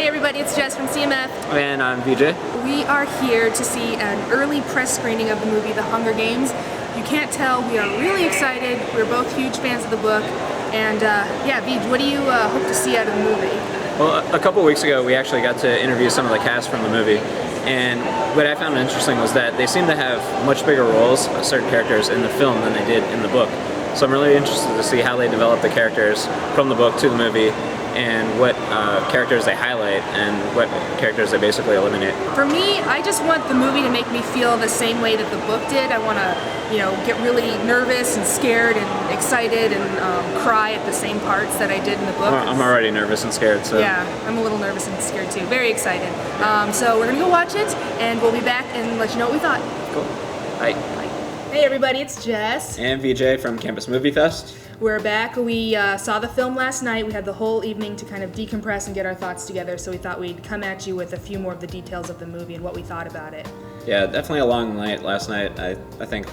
Hey everybody, it's Jess from CMF. And I'm Vijay. We are here to see an early press screening of the movie The Hunger Games. You can't tell, we are really excited. We're both huge fans of the book. And yeah, Vij, what do you hope to see out of the movie? Well, a couple weeks ago we actually got to interview some of the cast from the movie. And what I found interesting was that they seem to have much bigger roles, certain characters, in the film than they did in the book. So I'm really interested to see how they develop the characters from the book to the movie, and what characters they highlight and what characters they basically eliminate. For me, I just want the movie to make me feel the same way that the book did. I want to, get really nervous and scared and excited and cry at the same parts that I did in the book. I'm already nervous and scared, so. Yeah, I'm a little nervous and scared too. Very excited. So we're gonna go watch it, and we'll be back and let you know what we thought. Cool. Bye. Hey everybody, it's Jess. And Vijay from Campus MovieFest. We're back. We saw the film last night. We had the whole evening to kind of decompress and get our thoughts together, so we thought we'd come at you with a few more of the details of the movie and what we thought about it. Yeah, definitely a long night last night. I think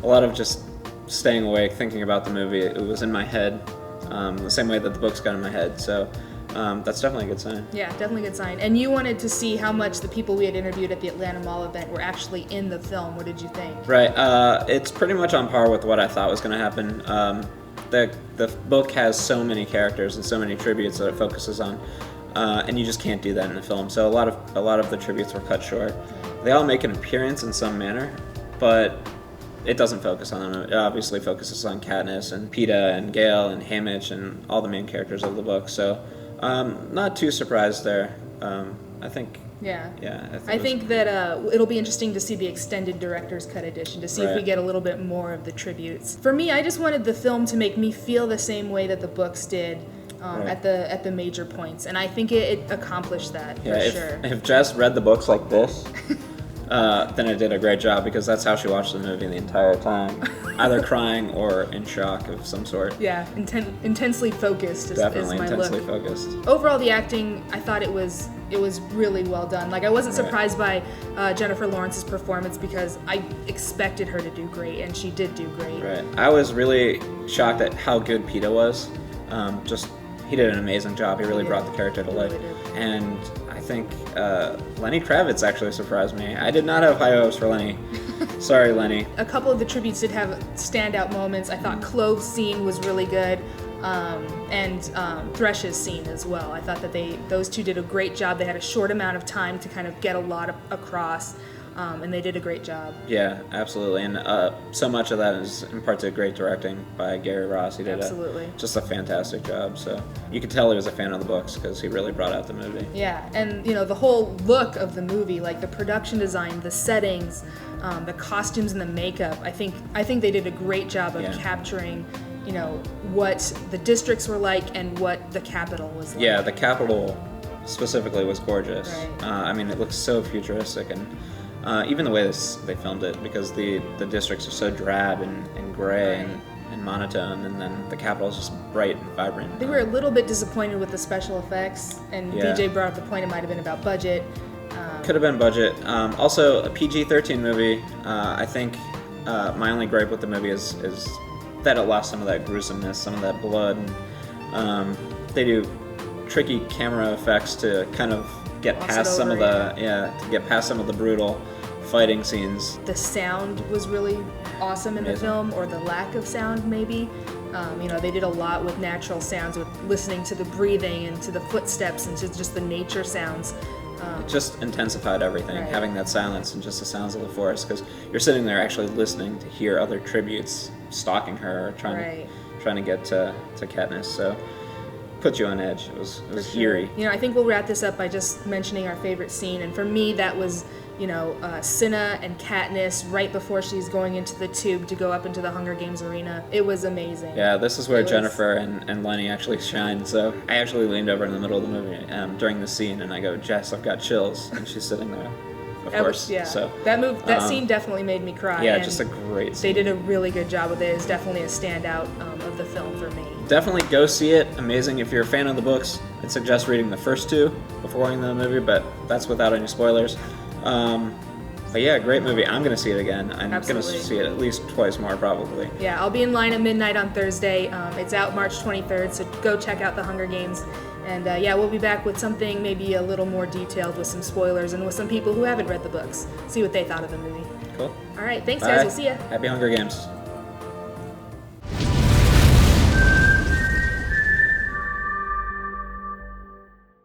a lot of just staying awake, thinking about the movie. It was in my head, the same way that the books got in my head, so that's definitely a good sign. Yeah, definitely a good sign. And you wanted to see how much the people we had interviewed at the Atlanta Mall event were actually in the film. What did you think? Right. It's pretty much on par with what I thought was going to happen. The book has so many characters and so many tributes that it focuses on, and you just can't do that in the film. So a lot of the tributes were cut short. They all make an appearance in some manner, but it doesn't focus on them. It obviously focuses on Katniss and Peeta and Gale and Haymitch and all the main characters of the book. So not too surprised there. I think. Yeah. Yeah. I think that it'll be interesting to see the extended director's cut edition to see if we get a little bit more of the tributes. For me, I just wanted the film to make me feel the same way that the books did at the major points, and I think it accomplished that for sure. If Jess read the books like this, then it did a great job, because that's how she watched the movie the entire time, either crying or in shock of some sort. Yeah, intensely focused is Definitely my intensely look. Focused. Overall, the acting, I thought it was really well done. Like, I wasn't surprised by Jennifer Lawrence's performance, because I expected her to do great, and she did do great. Right. I was really shocked at how good Peeta was. He did an amazing job. He really brought the character to life. Really And I think Lenny Kravitz actually surprised me. I did not have high hopes for Lenny. Sorry, Lenny. A couple of the tributes did have standout moments. I thought Clove's scene was really good, and Thresh's scene as well. I thought that those two did a great job. They had a short amount of time to kind of get a lot across, and they did a great job. Yeah, absolutely. And so much of that is in part to great directing by Gary Ross. He did just a fantastic job. So you could tell he was a fan of the books, because he really brought out the movie. Yeah, and the whole look of the movie, like the production design, the settings, the costumes and the makeup. I think they did a great job of capturing, what the districts were like and what the Capitol was like. Yeah, the Capitol specifically was gorgeous. Right. I mean, it looks so futuristic, and even the way they filmed it, because the districts are so drab and gray and monotone, and then the Capitol is just bright and vibrant. They were a little bit disappointed with the special effects, and DJ brought up the point it might have been about budget. Could have been budget. Also, a PG-13 movie. I think my only gripe with the movie is that it lost some of that gruesomeness, some of that blood. And, they do tricky camera effects to kind of get past some of the brutal fighting scenes. The sound was really awesome in the film, or the lack of sound maybe. They did a lot with natural sounds, with listening to the breathing and to the footsteps and to just the nature sounds. It just intensified everything, having that silence and just the sounds of the forest, because you're sitting there actually listening to hear other tributes stalking her, or trying to get to Katniss. So put you on edge. It was eerie. I think we'll wrap this up by just mentioning our favorite scene, and for me that was Cinna and Katniss right before she's going into the tube to go up into the Hunger Games arena. It was amazing. Yeah, this is where Jennifer and Lenny actually shine. So I actually leaned over in the middle of the movie during the scene, and I go, Jess, I've got chills, and she's sitting there. Of course. So that scene definitely made me cry. Yeah, just a great scene. They did a really good job with it. It's definitely a standout of the film for me. Definitely go see it. Amazing. If you're a fan of the books, I'd suggest reading the first two before going to the movie, but that's without any spoilers. But yeah, great movie. I'm going to see it again. I'm going to see it at least twice more, probably. Yeah, I'll be in line at midnight on Thursday. It's out March 23rd, so go check out The Hunger Games. And yeah, we'll be back with something maybe a little more detailed with some spoilers and with some people who haven't read the books. See what they thought of the movie. Cool. All right, thanks Bye. guys. We'll see ya. Happy Hunger Games.